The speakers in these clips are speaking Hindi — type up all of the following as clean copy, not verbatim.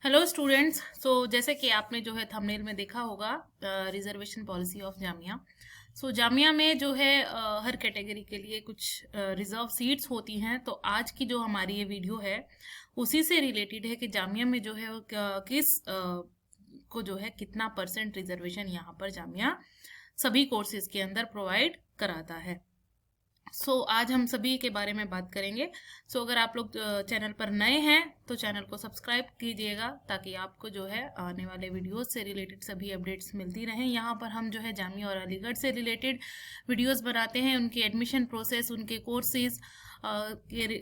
Hello students. जैसे कि आपने जो है थंबनेल में देखा होगा reservation policy of Jamia. Jamia में जो है हर कैटेगरी के लिए कुछ रिजर्व सीट्स होती हैं। तो आज की जो हमारी ये वीडियो है उसी से रिलेटेड है कि जामिया में जो है वो किस को जो है कितना परसेंट रिजर्वेशन यहाँ पर जामिया सभी कोर्सेज के अंदर प्रोवाइड कराता है। आज हम सभी के बारे में बात करेंगे। अगर आप लोग चैनल पर नए हैं तो चैनल को सब्सक्राइब कीजिएगा ताकि आपको जो है आने वाले वीडियोस से रिलेटेड सभी अपडेट्स मिलती रहें। यहाँ पर हम जो है जामिया और अलीगढ़ से रिलेटेड वीडियोस बनाते हैं, उनके एडमिशन प्रोसेस, उनके कोर्सेज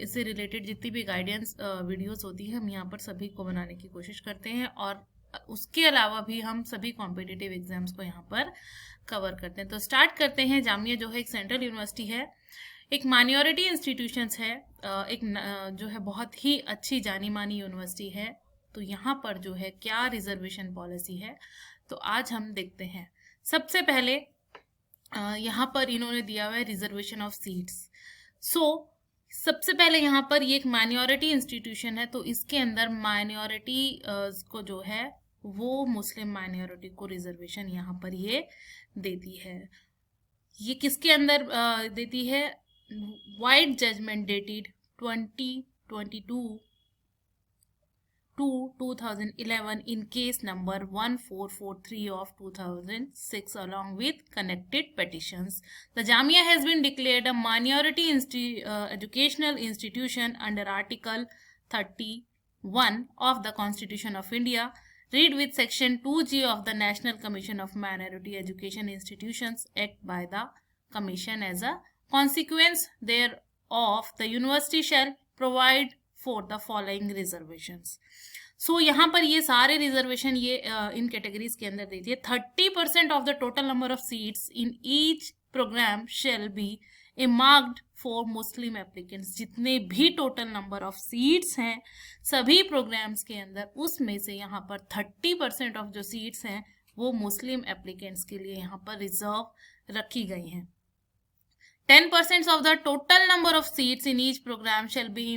से रिलेटेड जितनी भी गाइडेंस वीडियोस होती है हम यहाँ पर सभी को बनाने की कोशिश करते हैं। और उसके अलावा भी हम सभी कॉम्पिटिटिव एग्जाम्स को यहाँ पर कवर करते हैं। तो स्टार्ट करते हैं। जामिया जो है एक सेंट्रल यूनिवर्सिटी है, एक माइनॉरिटी इंस्टीट्यूशंस है, एक जो है बहुत ही अच्छी जानी मानी यूनिवर्सिटी है। तो यहाँ पर जो है क्या रिजर्वेशन पॉलिसी है तो आज हम देखते हैं। सबसे पहले यहाँ पर इन्होंने दिया हुआ है रिजर्वेशन ऑफ सीट्स। सबसे पहले यहाँ पर ये एक माइनॉरिटी इंस्टीट्यूशन है, तो इसके अंदर माइनॉरिटी को जो है वो मुस्लिम माइनॉरिटी को रिजर्वेशन यहाँ पर ये देती है। ये किसके अंदर देती है? Vide judgement dated 2022 to 2011 in case number 1443 of 2006 along with connected petitions. The Jamia has been declared a minority educational institution under Article 31 of the Constitution of India. Read with Section 2G of the National Commission of Minority Education Institutions Act by the Commission. As a consequence thereof, the university shall provide for the following reservations. यहाँ पर ये सारे रिजर्वेशन ये इन कैटेगरीज के अंदर देती है। 30% of the total number of seats in each programme shall be earmarked for Muslim applicants. जितने भी टोटल नंबर ऑफ सीट्स हैं सभी प्रोग्राम्स के अंदर, उसमें से यहाँ पर 30% ऑफ जो सीट्स हैं वो मुस्लिम एप्लीकेंट्स के लिए यहाँ पर रिजर्व रखी गई हैं। 10% of the total number of seats in each programme shall be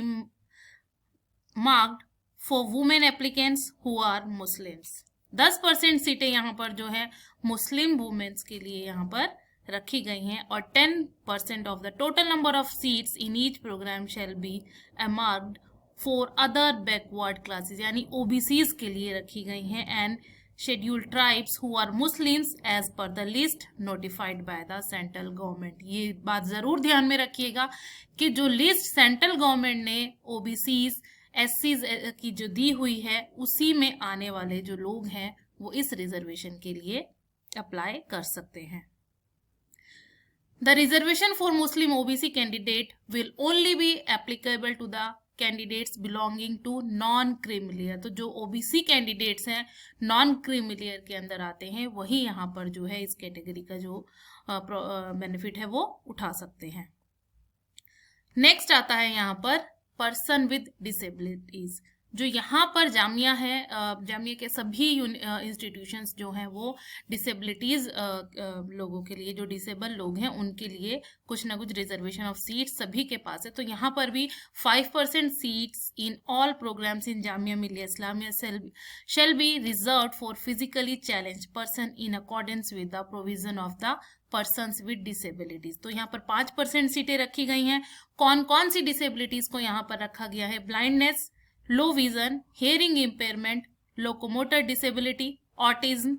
marked for women applicants who are Muslims. 10% सीटें यहाँ पर जो है मुस्लिम वुमेन्स के लिए यहाँ पर रखी गई हैं। और 10% of the total number of seats in each programme shall be marked for other backward classes, यानी ओबीसीज के लिए रखी गई हैं, and scheduled tribes who are Muslims as per the list notified by the central government. ये बात जरूर ध्यान में रखिएगा कि जो लिस्ट सेंट्रल गवर्नमेंट ने ओबीसीज एससीज की जो दी हुई है उसी में आने वाले जो लोग हैं वो इस रिजर्वेशन के लिए अप्लाई कर सकते हैं। The reservation for Muslim OBC candidate will only be applicable to the candidates belonging to non creamy layer. तो जो ओबीसी कैंडिडेट्स हैं नॉन क्रीमिलियर के अंदर आते हैं वही यहाँ पर जो है इस कैटेगरी का जो बेनिफिट है वो उठा सकते हैं। नेक्स्ट आता है यहाँ पर पर्सन विद डिसेबिलिटीज। जो यहाँ पर जामिया है, जामिया के सभी इंस्टीट्यूशंस जो हैं वो डिसेबिलिटीज लोगों के लिए, जो डिसेबल लोग हैं उनके लिए कुछ ना कुछ रिजर्वेशन ऑफ सीट्स सभी के पास है। तो यहाँ पर भी 5% seats in all programmes in Jamia Millia Islamia shall be reserved for physically challenge person in accordance with the provision of the persons with disabilities. तो यहाँ पर 5% सीटें रखी गई हैं। कौन कौन सी डिसेबिलिटीज को यहाँ पर रखा गया है? Blindness, low vision, hearing impairment, locomotor disability, autism,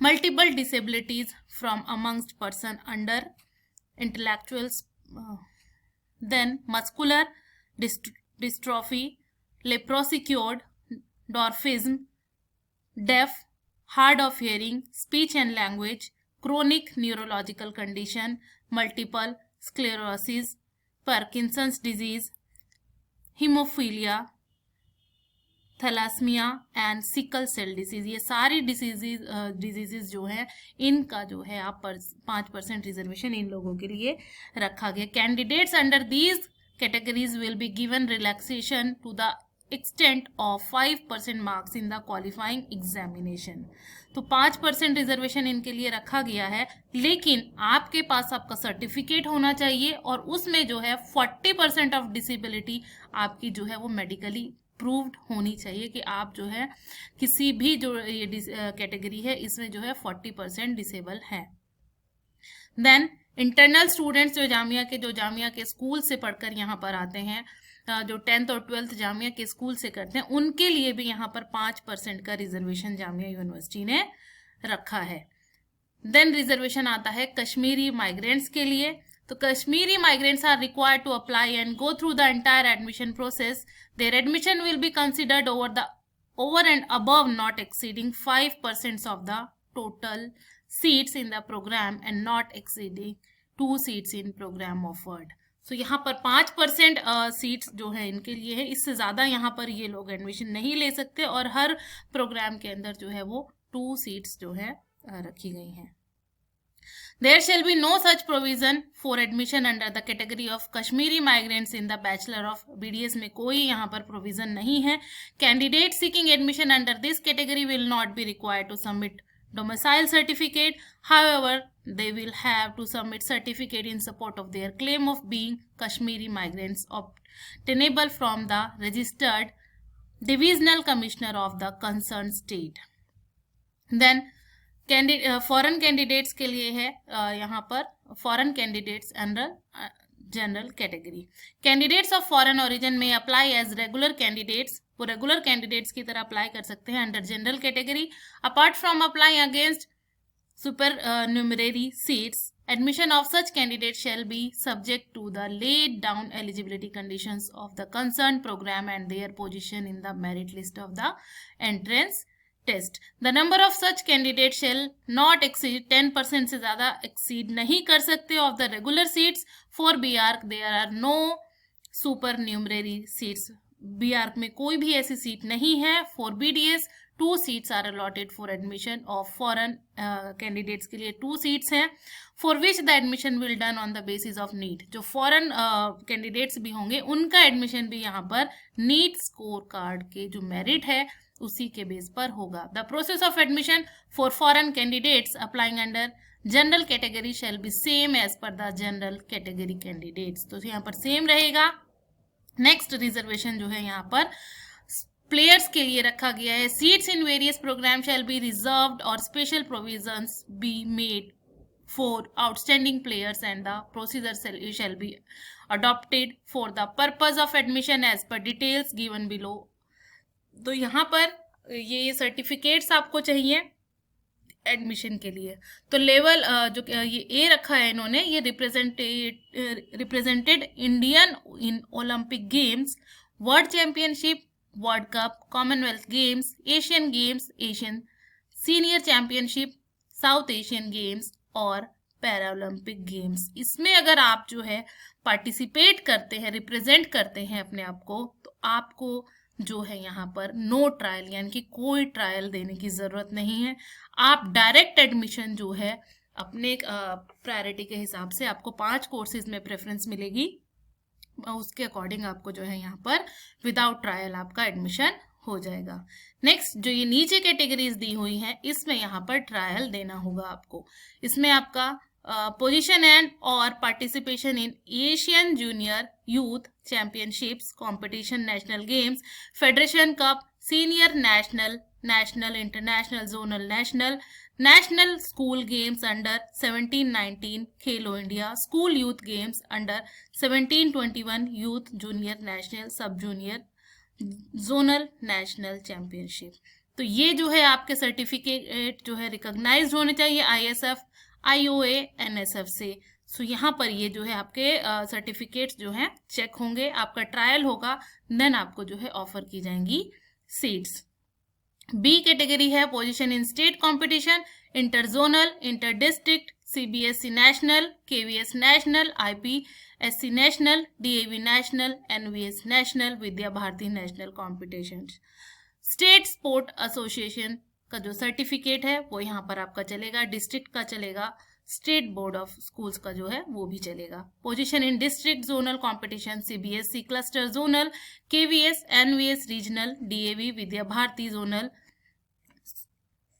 multiple disabilities from amongst person under intellectuals, then muscular dystrophy, leprosy cured, dwarfism, deaf, hard of hearing, speech and language, chronic neurological condition, multiple sclerosis, Parkinson's disease, hemophilia, thalassemia and sickle cell disease. ये सारी डिजीजेज जो है इनका जो है आप 5% रिजर्वेशन इन लोगों के लिए रखा गया। Candidates under these categories will be given relaxation to the extent of 5% marks in the qualifying examination. तो 5% रिजर्वेशन इनके लिए रखा गया है, लेकिन आपके पास आपका सर्टिफिकेट होना चाहिए और उसमें जो है 40% ऑफ डिसेबिलिटी आपकी जो है वो मेडिकली प्रूव्ड होनी चाहिए कि आप जो है किसी भी जो ये कैटेगरी है इसमें जो है 40% डिसेबल है। देन इंटरनल स्टूडेंट्स जो जामिया के स्कूल से पढ़कर यहाँ पर आते हैं, जो 10th और 12th जामिया के स्कूल से करते हैं, उनके लिए भी यहाँ पर 5% का रिजर्वेशन जामिया यूनिवर्सिटी ने रखा है। देन रिजर्वेशन आता है कश्मीरी माइग्रेंट्स के लिए। तो Kashmiri migrants are required to apply and go through the entire admission process. Their admission will be considered over and above not exceeding 5% of the total seats in the program and not exceeding 2 seats in program offered. So यहाँ पर 5% सीट्स जो है इनके लिए है, इससे ज़्यादा यहाँ पर ये लोग एडमिशन नहीं ले सकते और हर प्रोग्राम के अंदर जो है वो 2 सीट्स जो है रखी गई हैं। There shall be no such provision for admission under the category of Kashmiri migrants in the Bachelor of BDS में कोई यहाँ पर provision नहीं है। Candidates seeking admission under this category will not be required to submit domicile certificate. However, they will have to submit certificate in support of their claim of being Kashmiri migrants obtainable from the registered divisional commissioner of the concerned state. Then foreign candidates के लिए है यहाँ पर foreign candidates under general category. Candidates of foreign origin में अप्लाई एज रेगुलर कैंडिडेट्स, वो रेगुलर कैंडिडेट्स की तरह अप्लाई कर सकते हैं under general category. Apart from apply against super numerary seats, admission of such candidates shall be subject to the laid down eligibility conditions of the concerned program and their position in the merit list of the entrance test. The number of such candidates shall not exceed 10%, से ज़्यादा exceed नहीं कर सकते of the regular seats. For BARC there are no supernumerary seats. BARC में कोई भी ऐसी सीट नहीं है। For BDS 2 seats are allotted for admission of foreign candidates के लिए 2 seats हैं, for which the admission will done on the basis of NEET. जो foreign candidates भी होंगे उनका admission भी यहाँ पर NEET score card के जो merit है उसी के बेस पर होगा। The process of admission for foreign candidates applying under general category shall be same as per the general category candidates. तो यहाँ पर सेम रहेगा। नेक्स्ट रिजर्वेशन जो है यहाँ पर प्लेयर्स के लिए रखा गया है। Seats in various program shall be reserved और special provisions be made for outstanding players and the procedure shall be adopted for the purpose of admission as per details given below. तो यहाँ पर ये सर्टिफिकेट्स आपको चाहिए एडमिशन के लिए। तो लेवल जो ये ए रखा है इन्होंने, ये represented Indian in Olympic games, world championship, world cup, Commonwealth games, Asian games, Asian senior championship, south Asian games और पैरा ओलंपिक गेम्स। इसमें अगर आप जो है पार्टिसिपेट करते हैं, रिप्रेजेंट करते हैं अपने आप को, तो आपको जो है यहाँ पर नो ट्रायल यानी कि कोई ट्रायल देने की ज़रूरत नहीं है। आप डायरेक्ट एडमिशन जो है अपने प्रायोरिटी के हिसाब से आपको 5 कोर्सेज में प्रेफरेंस मिलेगी, उसके अकॉर्डिंग आपको जो है यहाँ पर विदाउट ट्रायल आपका एडमिशन हो जाएगा। नेक्स्ट जो ये नीचे कैटेगरीज दी हुई हैं इसमें यहाँ पर ट्रायल देना होगा आपको। इसमें आपका पोजीशन एंड और participation in Asian junior youth championships competition, national games, federation cup, senior national international zonal national school games under 17-19 Khelo India, school youth games under 17-21 youth junior national सब जूनियर जोनल नेशनल चैंपियनशिप। तो ये जो है आपके सर्टिफिकेट जो है रिकॉग्नाइज्ड होने चाहिए ISF, IOA, NSF से। सो यहाँ पर ये जो है आपके सर्टिफिकेट्स जो हैं चेक होंगे, आपका ट्रायल होगा, देन आपको जो है ऑफर की जाएंगी सीट्स। बी कैटेगरी है position in state competition, inter zonal, inter district, CBSE national, KVS national, IPSC national, DAV national, NVS national, Vidya Bharati national competition. State sport association का जो सर्टिफिकेट है वो यहाँ पर आपका चलेगा, डिस्ट्रिक्ट का चलेगा, स्टेट बोर्ड ऑफ स्कूल्स का जो है वो भी चलेगा। Position in district zonal competition, CBSE cluster zonal, KVS, NVS regional, DAV Vidya Bharati zonal,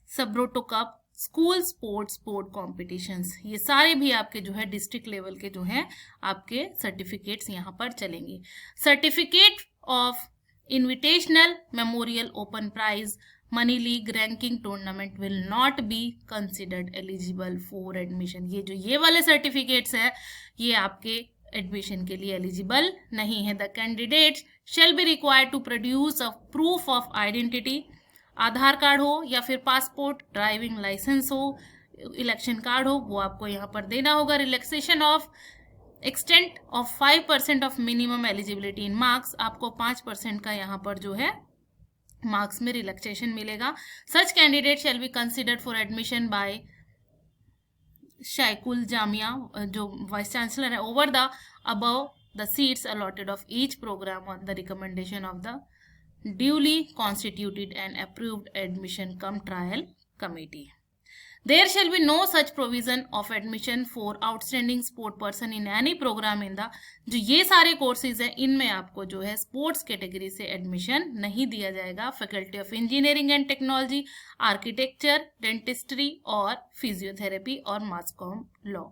Subroto cup, school sport competitions, ये सारे भी आपके जो है डिस्ट्रिक्ट लेवल के जो हैं आपके सर्टिफिकेट्स यहाँ पर चलेंगे। Certificate of Invitational, Memorial, Open Prize, Money League, Ranking Tournament will not be considered eligible for admission. ये वाले सर्टिफिकेट्स है ये आपके एडमिशन के लिए एलिजिबल नहीं है. The candidate shall be required to produce a proof of identity. Aadhaar card हो या फिर पासपोर्ट, ड्राइविंग लाइसेंस हो, इलेक्शन कार्ड हो, वो आपको यहाँ पर देना होगा. Relaxation of extent of 5% of minimum eligibility in marks. आपको 5% का यहाँ पर जो है मार्क्स में रिलैक्सेशन मिलेगा. Such candidate shall be considered for admission by Shaikhul Jamia, जो वाइस चांसलर है, over the above the seats allotted of each program on the recommendation of the duly constituted and approved admission cum trial committee. There shall be no such provision of admission for outstanding sport person in any program in the. जो ये सारे कोर्सेज हैं इनमें आपको जो है स्पोर्ट्स कैटेगरी से एडमिशन नहीं दिया जाएगा. Faculty of engineering and technology, architecture, dentistry और फिजियोथेरेपी और mass comm law.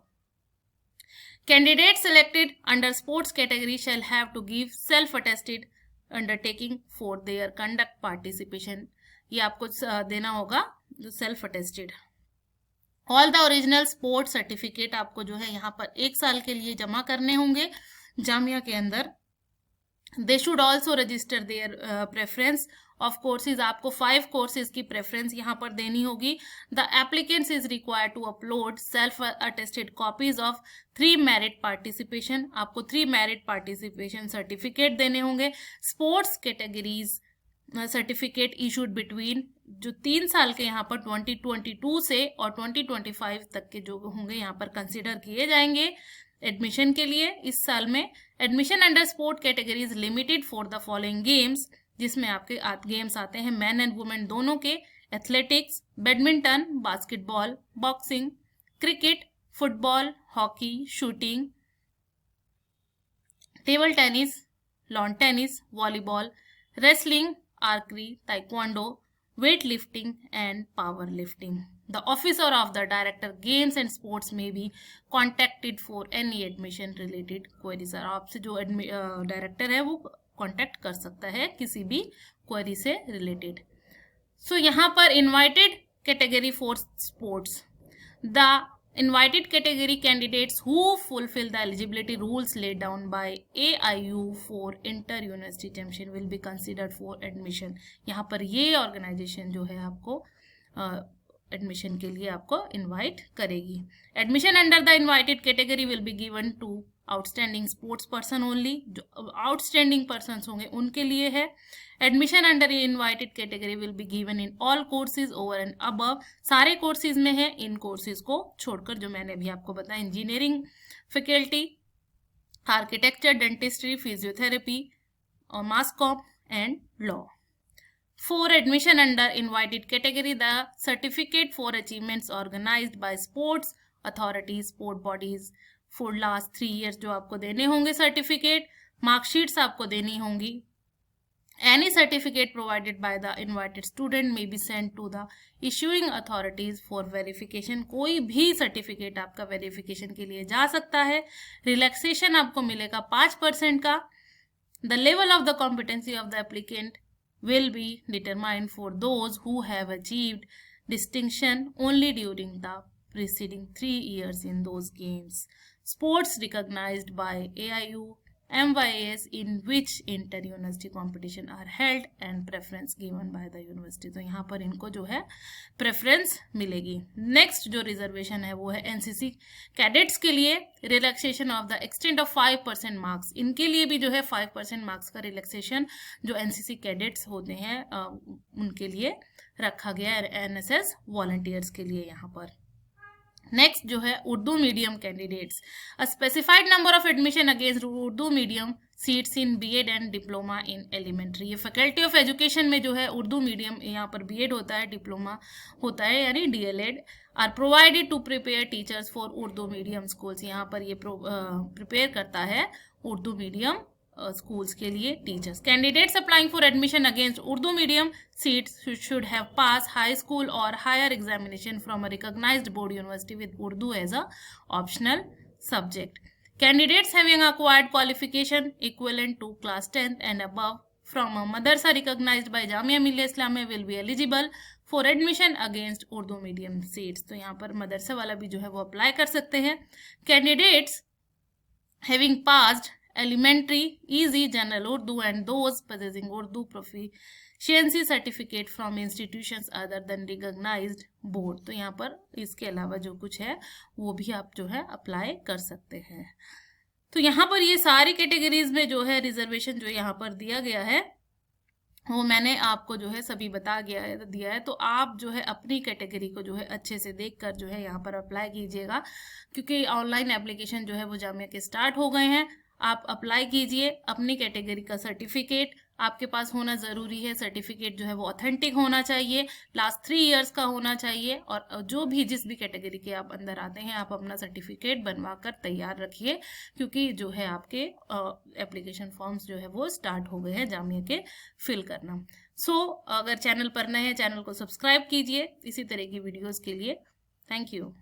Candidates selected under sports category shall have to give self-attested undertaking for their conduct participation. ये आपको देना होगा जो self attested. All the original sport certificate आपको जो है यहाँ पर 1 साल के लिए जमा करने होंगे जामिया के अंदर. They should also register their preference of courses. आपको 5 कोर्सेज की प्रेफरेंस यहाँ पर देनी होगी. The applicants is required to upload self attested copies of 3 merit participation. आपको 3 मेरिट पार्टिसिपेशन सर्टिफिकेट देने होंगे. Sports categories certificate issued between, जो 3 साल के यहाँ पर 2022 से और 2025 तक के जो होंगे यहाँ पर कंसिडर किए जाएंगे एडमिशन के लिए. इस साल में admission under sport category is limited for the following games, जिसमें आपके गेम्स आते हैं मैन एंड वुमेन दोनों के. Athletics, badminton, basketball, boxing, cricket, football, hockey, shooting, table tennis, lawn tennis, volleyball, wrestling, archery, taekwondo, weight lifting and power lifting. The officer of the director games and sports may be contacted for any admission related queries. आपसे जो डायरेक्टर है वो कॉन्टेक्ट कर सकता है किसी भी क्वेरी से रिलेटेड. सो यहाँ पर invited category for sports. The invited category candidates who fulfill the eligibility rules laid down by AIU for inter-university championship will be considered for admission. यहाँ पर ये ऑर्गेनाइजेशन जो है आपको एडमिशन के लिए आपको इनवाइट करेगी. Admission under the invited category will be given to outstanding sports person only. जो आउटस्टैंडिंग पर्सन होंगे उनके लिए है. Admission under invited category will be given in all courses over and above. सारे कोर्सेज में है, इन कोर्सेज को छोड़कर जो मैंने अभी आपको बताया. Engineering faculty, architecture, dentistry, physiotherapy और mass comm and law. For admission under invited category, the certificate for achievements organized by sports authorities, sport bodies for last 3 years जो आपको देने होंगे सर्टिफिकेट. मार्कशीट्स आपको देनी होंगी. Any certificate provided by the invited student may be sent to the issuing authorities for verification. कोई भी सर्टिफिकेट आपका वेरिफिकेशन के लिए जा सकता है. रिलैक्सेशन आपको मिलेगा 5% का. The level of the competency of the applicant will be determined for those who have achieved distinction only during the preceding 3 years in those games. Sports recognized by AIU, MYAS in which inter-university competition are held and preference given by the university. तो यहाँ पर इनको जो है प्रेफरेंस मिलेगी. नेक्स्ट जो रिजर्वेशन है वो है एनसीसी कैडेट्स के लिए. Relaxation of the extent of 5% marks. इनके लिए भी जो है 5% मार्क्स का रिलैक्सेशन जो एनसीसी कैडेट्स होते हैं उनके लिए रखा गया है, एनएसएस वॉलंटियर्स के लिए यहाँ पर. नेक्स्ट जो है Urdu medium candidates. A specified number of admission against Urdu medium seats in BEd and diploma in elementary. ये फैकल्टी ऑफ एजुकेशन में जो है उर्दू मीडियम यहाँ पर बीएड होता है, डिप्लोमा होता है यानी DElEd, are provided to prepare teachers for Urdu medium schools. यहाँ पर ये प्रिपेयर करता है उर्दू मीडियम schools के लिए teachers. Candidates applying for admission against Urdu medium seats should have passed high school or higher examination from a recognized board university with Urdu as a optional subject. Candidates having acquired qualification equivalent to class 10th and above from a madrasa recognized by Jamia Millia Islamia will be eligible for admission against Urdu medium seats. तो यहाँ पर मदरसा वाला भी जो है वो अप्लाई कर सकते हैं. Candidates having passed elementary, easy, general Urdu and those possessing Urdu proficiency certificate from institutions other than recognized board. तो यहाँ पर इसके अलावा जो कुछ है वो भी आप जो है अप्लाई कर सकते हैं. तो यहाँ पर ये सारी कैटेगरीज में जो है रिजर्वेशन जो यहाँ पर दिया गया है वो मैंने आपको जो है सभी दिया है. तो आप जो है अपनी कैटेगरी को जो है अच्छे से देखकर जो है यहाँ पर अप्लाई कीजिएगा, क्योंकि ऑनलाइन एप्लीकेशन जो है वो जामिया के स्टार्ट हो गए हैं. आप अप्लाई कीजिए. अपनी कैटेगरी का सर्टिफिकेट आपके पास होना ज़रूरी है. सर्टिफिकेट जो है वो ऑथेंटिक होना चाहिए, लास्ट 3 इयर्स का होना चाहिए. और जो भी जिस भी कैटेगरी के आप अंदर आते हैं आप अपना सर्टिफिकेट बनवा कर तैयार रखिए, क्योंकि जो है आपके एप्लीकेशन फॉर्म्स जो है वो स्टार्ट हो गए हैं जामिया के फिल करना. सो अगर चैनल पर नए हैं चैनल को सब्सक्राइब कीजिए इसी तरह की वीडियोज़ के लिए. Thank you.